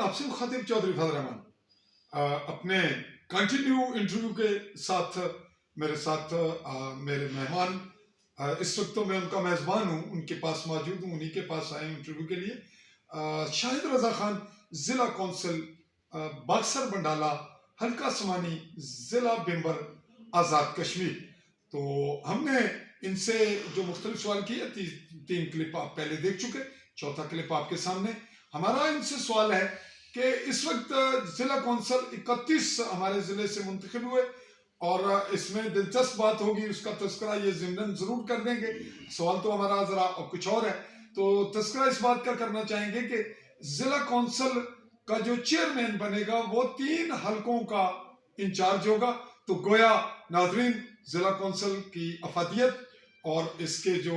آپ سے مخاطب چودھری فضل الرحمان اپنے کنٹینیو انٹرویو کے ساتھ میرے ساتھ میرے مہمان اس وقت تو میں ان کا میزبان ہوں، ان کے پاس موجود ہوں، انہی کے پاس آئے انٹرویو کے لیے. شاہد رضا خان ضلع کونسل باکسر بنڈالہ حلقہ سمانی ضلع بمبر آزاد کشمیر. تو ہم نے ان سے جو مختلف سوال کیے، 3 کلپ آپ پہلے دیکھ چکے، چوتھا کلپ آپ کے سامنے. ہمارا ان سے سوال ہے کہ اس وقت ضلع کونسل 31 ہمارے ضلع سے منتخب ہوئے، اور اس میں دلچسپ بات ہوگی، اس کا تذکرہ یہ ضمناً ضرور کر دیں گے. سوال تو ہمارا ذرا کچھ اور ہے، تو تذکرہ اس بات کا کرنا چاہیں گے کہ ضلع کونسل کا جو چیئرمین بنے گا وہ 3 حلقوں کا انچارج ہوگا. تو گویا ناظرین، ضلع کونسل کی افادیت اور اس کے جو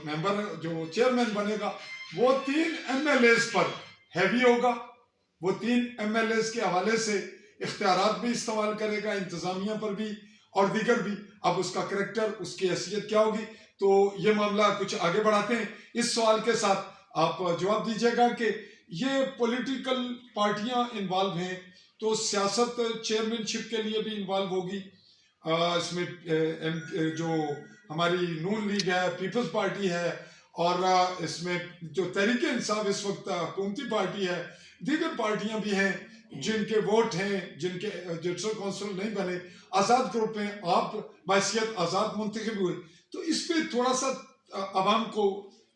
ممبر جو چیئرمین بنے گا وہ 3 ایم ایل ایز پر ہیوی ہوگا. وہ 3 ایم ایل ایز کے حوالے سے اختیارات بھی استعمال کرے گا، انتظامیہ پر بھی اور دیگر بھی. اب اس کا کریکٹر، اس کی حیثیت کیا ہوگی، تو یہ معاملہ کچھ آگے بڑھاتے ہیں. اس سوال کے ساتھ آپ جواب دیجیے گا کہ یہ پولیٹیکل پارٹیاں انوالو ہیں تو سیاست چیئرمین شپ کے لیے بھی انوالو ہوگی. اس میں جو ہماری نون لیگ ہے، پیپلز پارٹی ہے، اور اس میں جو تحریک انصاف اس وقت حکومتی پارٹی ہے، دیگر پارٹیاں بھی ہیں جن کے ووٹ ہیں، جن کے ضلع کونسل نہیں بنے، آزاد گروپ ہیں. آپ بحیثیت آزاد منتخب ہوئے، تو اس پہ تھوڑا سا عوام کو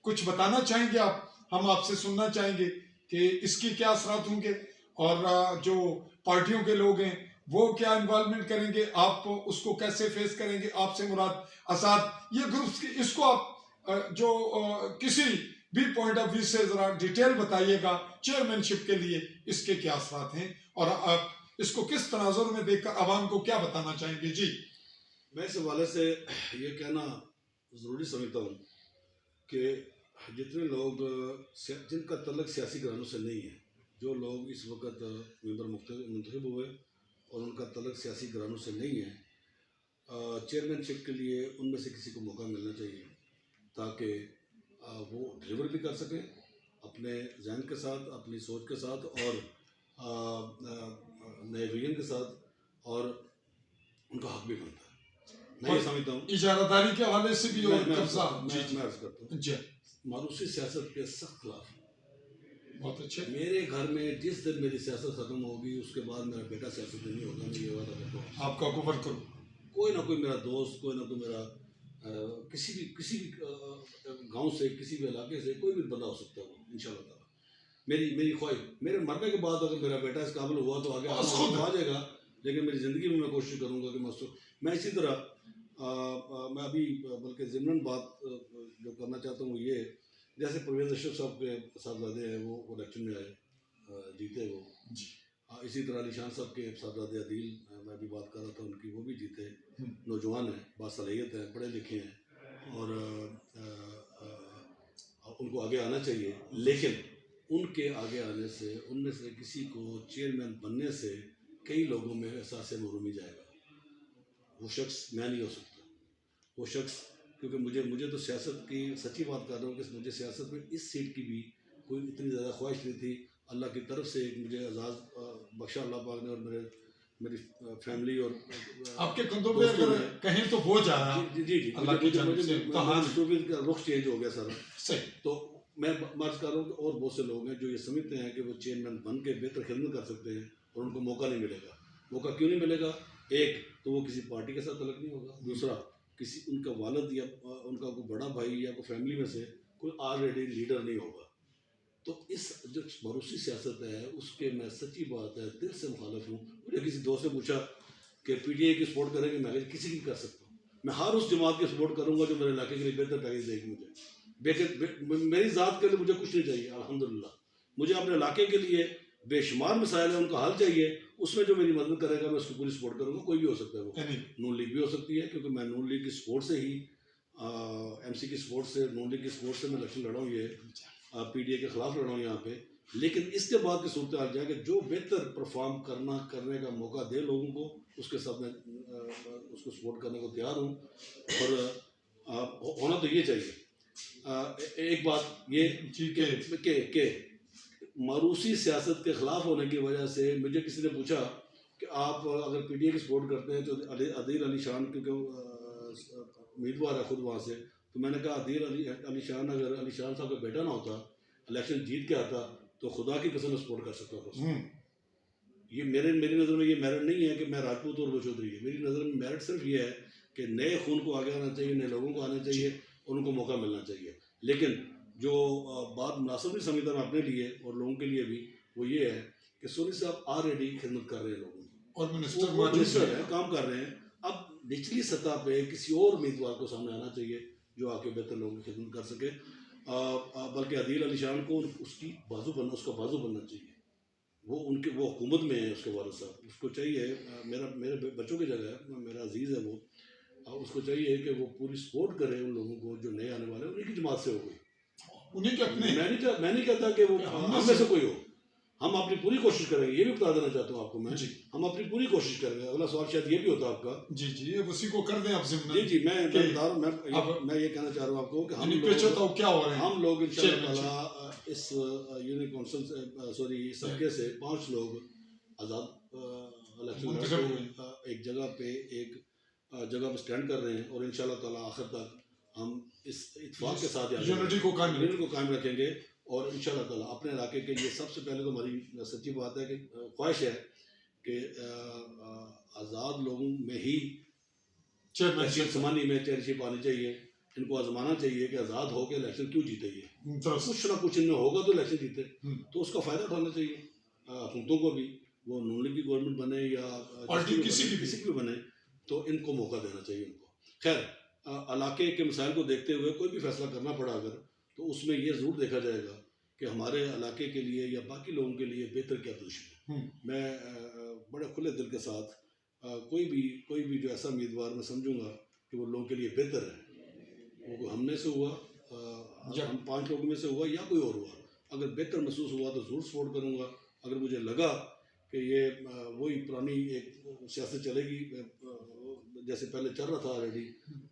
کچھ بتانا چاہیں گے آپ. ہم آپ سے سننا چاہیں گے کہ اس کی کیا اثرات ہوں گے، اور جو پارٹیوں کے لوگ ہیں وہ کیا انوالومنٹ کریں گے، آپ اس کو کیسے فیس کریں گے. آپ سے مراد آزاد یہ گروپس کی، اس کو آپ جو کسی بھی پوائنٹ آف ویو سے ذرا ڈیٹیل بتائیے گا چیئرمین شپ کے لیے اس کے کیا اثرات ہیں، اور آپ اس کو کس تناظر میں دیکھ کر عوام کو کیا بتانا چاہیں گے. جی، میں اس حوالے سے یہ کہنا ضروری سمجھتا ہوں کہ جتنے لوگ جن کا تعلق سیاسی گھرانوں سے نہیں ہے، جو لوگ اس وقت ممبر منتخب ہوئے اور ان کا تعلق سیاسی گھرانوں سے نہیں ہے، چیئرمین شپ کے لیے ان میں سے کسی کو موقع ملنا چاہیے تاکہ وہ ڈلیور بھی کر سکیں اپنے ذہن کے ساتھ، اپنی سوچ کے ساتھ، اور نئے ویژن کے ساتھ، اور ان کا حق بھی بنتا ہے. میں یہ سمجھتا ہوں اجارہ داری کے حوالے سے بھی اور قبضہ. میں عرض کرتا ہوں جی، ماروثی سیاست کے سخت خلاف. بہت اچھے. میرے گھر میں جس دن میری سیاست ختم ہوگی اس کے بعد میرا بیٹا سیاست نہیں ہوگا. میں یہ وعدہ کرتا ہوں. آپ کا کوفر کرو. کوئی نہ کوئی میرا دوست، کوئی نہ کوئی میرا کسی بھی گاؤں سے، کسی بھی علاقے سے کوئی بھی بندہ ہو سکتا ہے وہ، انشاءاللہ تعالیٰ. میری خواہش، میرے مرنے کے بعد اگر میرا بیٹا اس قابل ہوا تو آگے آ جائے گا، لیکن میری زندگی میں کوشش کروں گا کہ میں اسی طرح میں ابھی بلکہ ضمن بات جو کرنا چاہتا ہوں وہ یہ، جیسے پرویز اشرف صاحب کے صاحبزادے ہیں وہ الیکشن میں آئے، جیتے وہ. اسی طرح علی شان صاحب کے صاحبزادے عدیل، میں بھی بات کر رہا تھا ان کی، وہ بھی جیتے. نوجوان ہیں، باصلاحیت ہیں، پڑھے لکھے ہیں، اور ان کو آگے آنا چاہیے. لیکن ان کے آگے آنے سے، ان میں سے کسی کو چیئرمین بننے سے کئی لوگوں میں احساس محرومی جائے گا. وہ شخص میں نہیں ہو سکتا. وہ شخص، کیونکہ مجھے تو سیاست کی سچی بات کر رہا ہوں کہ مجھے سیاست میں اس سیٹ کی بھی کوئی اتنی زیادہ خواہش نہیں تھی. اللہ کی طرف سے مجھے اعزاز بخشا اللہ پاک نے، اور میری فیملی اور آپ کے کندھوں پہ اگر کہیں تو بوجھ آ رہا. جی مجھے رخ چینج ہو گیا سارا. صحیح. تو میں عرض کر رہا ہوں کہ اور بہت سے لوگ ہیں جو یہ سمجھتے ہیں کہ وہ چیئرمین بن کے بہتر خدمت کر سکتے ہیں اور ان کو موقع نہیں ملے گا. موقع کیوں نہیں ملے گا؟ ایک تو وہ کسی پارٹی کے ساتھ تعلق نہیں ہوگا. دوسرا، کسی ان کا والد یا ان کا کوئی بڑا بھائی یا کوئی فیملی میں سے کوئی آلریڈی لیڈر نہیں ہوگا. تو اس جو ماروثی سیاست ہے اس کے میں سچی بات ہے دل سے مخالف ہوں. مجھے کسی دوست نے پوچھا کہ پی ٹی آئی کی سپورٹ کریں گے، میں کسی کی کر سکتا ہوں. میں ہر اس جماعت کی سپورٹ کروں گا جو میرے علاقے کے لیے بہتر پیکیج دے گی. میری ذات کے لیے مجھے کچھ نہیں چاہیے. الحمدللہ مجھے اپنے علاقے کے لیے بے شمار مسائل ہیں، ان کا حل چاہیے. اس میں جو میری مدد کرے گا میں اس کی پوری سپورٹ کروں گا. کوئی بھی ہو سکتا ہے، وہ نون لیگ بھی ہو سکتی ہے، کیونکہ میں نون لیگ کی سپورٹ سے ہی ایم سی کی سپورٹ سے، نون لیگ کی سپورٹ سے میں الیکشن لڑا ہوں. یہ پی ڈی اے کے خلاف لڑا ہوں یہاں پہ. لیکن اس کے بعد کی صورتحال جائے کہ جو بہتر پرفارم کرنے کا موقع دے لوگوں کو، اس کے ساتھ میں اس کو سپورٹ کرنے کو تیار ہوں. اور ہونا تو یہ چاہیے. ایک بات یہ کہ ماروسی سیاست کے خلاف ہونے کی وجہ سے مجھے کسی نے پوچھا کہ آپ اگر پی ٹی اے کی سپورٹ کرتے ہیں تو عدیل علی شان کیونکہ امیدوار ہے خود وہاں سے، تو میں نے کہا عدیل علی شان اگر علی شان صاحب کا بیٹا نہ ہوتا، الیکشن جیت کے آتا، تو خدا کی قسم میں سپورٹ کر سکتا تھا. یہ میری نظر میں یہ میرٹ نہیں ہے کہ میں راجپوت اور وہ چودھری ہے. میری نظر میں میرٹ صرف یہ ہے کہ نئے خون کو آگے آنا چاہیے، نئے لوگوں کو آنا چاہیے، ان کو موقع ملنا چاہیے. لیکن جو بات مناسب نہیں سمجھتا میں اپنے لیے اور لوگوں کے لیے بھی، وہ یہ ہے کہ سونی صاحب آلریڈی خدمت کر رہے ہیں لوگوں کی، اور وہ منسٹر ہیں، کام کر رہے ہیں. اب نچلی سطح پہ کسی اور امیدوار کو سامنے آنا چاہیے جو آ کے بہتر لوگوں کی خدمت کر سکے. بلکہ عدیل علی شان کو اس کا بازو بننا چاہیے. وہ حکومت میں ہے، اس کے والد صاحب، اس کو چاہیے، میرے بچوں کی جگہ ہے، میرا عزیز ہے وہ، اس کو چاہیے کہ وہ پوری سپورٹ کرے ان لوگوں کو جو نئے آنے والے ہیں، انہیں کی جماعت سے ہو کوئی. انہیں کے اپنے میں نہیں کہتا کہ وہ ہم میں سے کوئی ہو. ہم اپنی پوری کوشش کریں گے، یہ بھی بتا دینا چاہتا ہوں آپ کو میں، ہم اپنی پوری کوشش کریں گے. اگلا سوال شاید یہ بھی ہوتا آپ کا. جی اسی کو کر دیں آپ ضمن. جی میں یہ کہنا چاہ رہا ہوں آپ کو کہ ہم لوگ ان شاء اللہ تعالیٰ اس یونین کونسل اس طریقے سے 5 لوگ آزاد الیکشن ایک جگہ پہ اسٹینڈ کر رہے ہیں، اور ان شاء اللہ تعالیٰ آخر تک ہم اس اتفاق کے ساتھ یونٹی کو قائم رکھیں گے. اور ان شاء اللہ تعالیٰ اپنے علاقے کے لیے سب سے پہلے تو ہماری سچی بات ہے کہ خواہش ہے کہ آزاد لوگوں میں ہی سمانی میں چیئرشپ آنی چاہیے. ان کو آزمانا چاہیے کہ آزاد ہو کے الیکشن کیوں جیتے، یہ کچھ نہ کچھ ان میں ہوگا تو الیکشن جیتے، تو اس کا فائدہ اٹھانا چاہیے حکومتوں کو بھی. وہ نون لیگ کی گورنمنٹ بنے یا کسی کی بھی بنے، تو ان کو موقع دینا چاہیے ان کو. خیر، علاقے کے مسائل کو دیکھتے ہوئے کوئی بھی فیصلہ کرنا پڑا اگر، تو اس میں یہ ضرور دیکھا جائے گا کہ ہمارے علاقے کے لیے یا باقی لوگوں کے لیے بہتر کیا پوزیشن ہے. میں بڑے کھلے دل کے ساتھ کوئی بھی جو ایسا امیدوار میں سمجھوں گا کہ وہ لوگوں کے لیے بہتر ہے، وہ ہم میں سے ہوا، ہم 5 لوگوں میں سے ہوا یا کوئی اور ہوا، اگر بہتر محسوس ہوا تو ضرور سپورٹ کروں گا. اگر مجھے لگا کہ یہ وہی پرانی ایک سیاست چلے گی جیسے پہلے چل رہا تھا آلریڈی،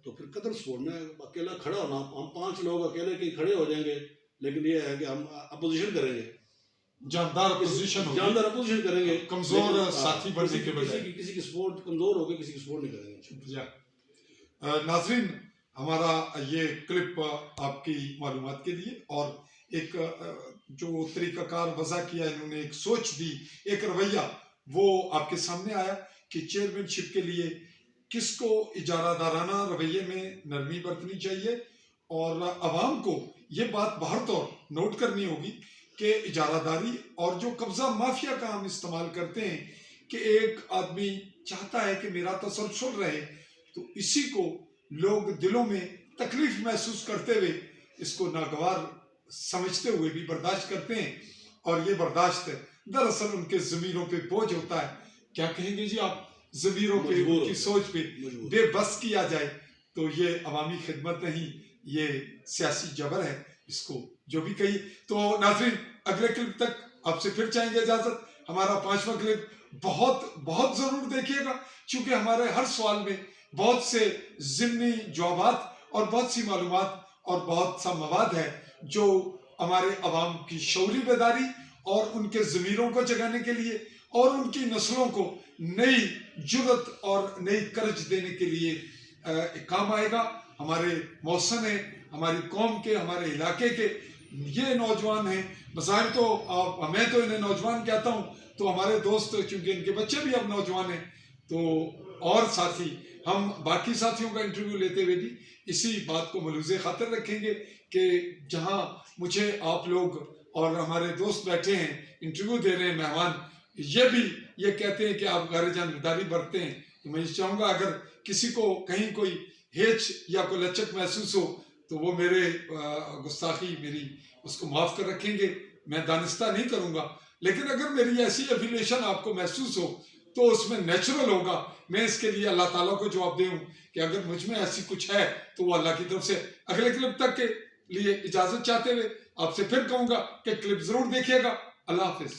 تو پھر قدر سپورٹ. میں اکیلا کھڑا ہونا، ہم 5 لوگ اکیلے کہیں کھڑے ہو جائیں گے، لیکن یہ ہے کہ ہم اپوزیشن کریں گے، جاندار اپوزیشن کریں گے، کمزور ساتھی بننے کے بجائے. کسی کی سپورٹ کمزور ہو گئی، کسی کی سپورٹ نہیں کریں گے. ناظرین، ہمارا یہ کلپ آپ کی معلومات کے لیے، اور ایک جو طریقہ کار وضع کیا انہوں نے، ایک سوچ دی، ایک رویہ، وہ آپ کے سامنے آیا کہ چیئرمین شپ کے لیے کس کو اجارہ دارانہ رویے میں نرمی برتنی چاہیے، اور عوام کو یہ بات باہر طور نوٹ کرنی ہوگی کہ اجارہ داری اور جو قبضہ مافیا کا ہم استعمال کرتے ہیں کہ ایک آدمی چاہتا ہے کہ میرا تسلسل رہے، تو اسی کو لوگ دلوں میں تکلیف محسوس کرتے ہوئے اس کو ناگوار سمجھتے ہوئے بھی برداشت کرتے ہیں، اور یہ برداشت دراصل ان کے ضمیروں پہ بوجھ ہوتا ہے. کیا کہیں گے جی آپ؟ ضمیروں پہ، ان کی سوچ پہ بے بس کیا جائے تو یہ عوامی خدمت نہیں، یہ سیاسی جبر ہے. اس کو جو بھی کہی. تو ناظرین، اگلے کلپ تک آپ سے پھر چاہیں گے اجازت. ہمارا 5واں کلپ بہت ضرور دیکھیے گا، چونکہ ہمارے ہر سوال میں بہت سے ضمنی جوابات اور بہت سی معلومات اور بہت سا مواد ہے جو ہمارے عوام کی شعوری بیداری اور ان کے ضمیروں کو جگانے کے لیے اور ان کی نسلوں کو نئی جرت اور نئی کرج دینے کے لیے کام آئے گا. ہمارے محسن ہیں، ہماری قوم کے، ہمارے علاقے کے یہ نوجوان ہیں. بظاہر تو میں تو انہیں نوجوان کہتا ہوں، تو ہمارے دوست چونکہ ان کے بچے بھی اب نوجوان ہیں، تو اور ساتھی ہم باقی ساتھیوں کا انٹرویو لیتے ہوئے بھی اسی بات کو ملحوظ خاطر رکھیں گے کہ جہاں مجھے آپ لوگ اور ہمارے دوست بیٹھے ہیں، انٹرویو دے رہے ہیں مہمان، یہ بھی یہ کہتے ہیں کہ آپ غیر جانبداری برتتے ہیں، تو میں یہ چاہوں گا اگر کسی کو کہیں کوئی ہیچ یا کوئی لچک محسوس ہو تو وہ میرے گستاخی میری اس کو معاف کر رکھیں گے. میں دانستہ نہیں کروں گا، لیکن اگر میری ایسی ایفیلیشن آپ کو محسوس ہو تو اس میں نیچرل ہوگا. میں اس کے لیے اللہ تعالیٰ کو جواب دے ہوں کہ اگر مجھ میں ایسی کچھ ہے تو وہ اللہ کی طرف سے. اگلے کلپ تک کے لیے اجازت چاہتے ہوئے آپ سے پھر کہوں گا کہ کلپ ضرور دیکھیے گا. اللہ حافظ.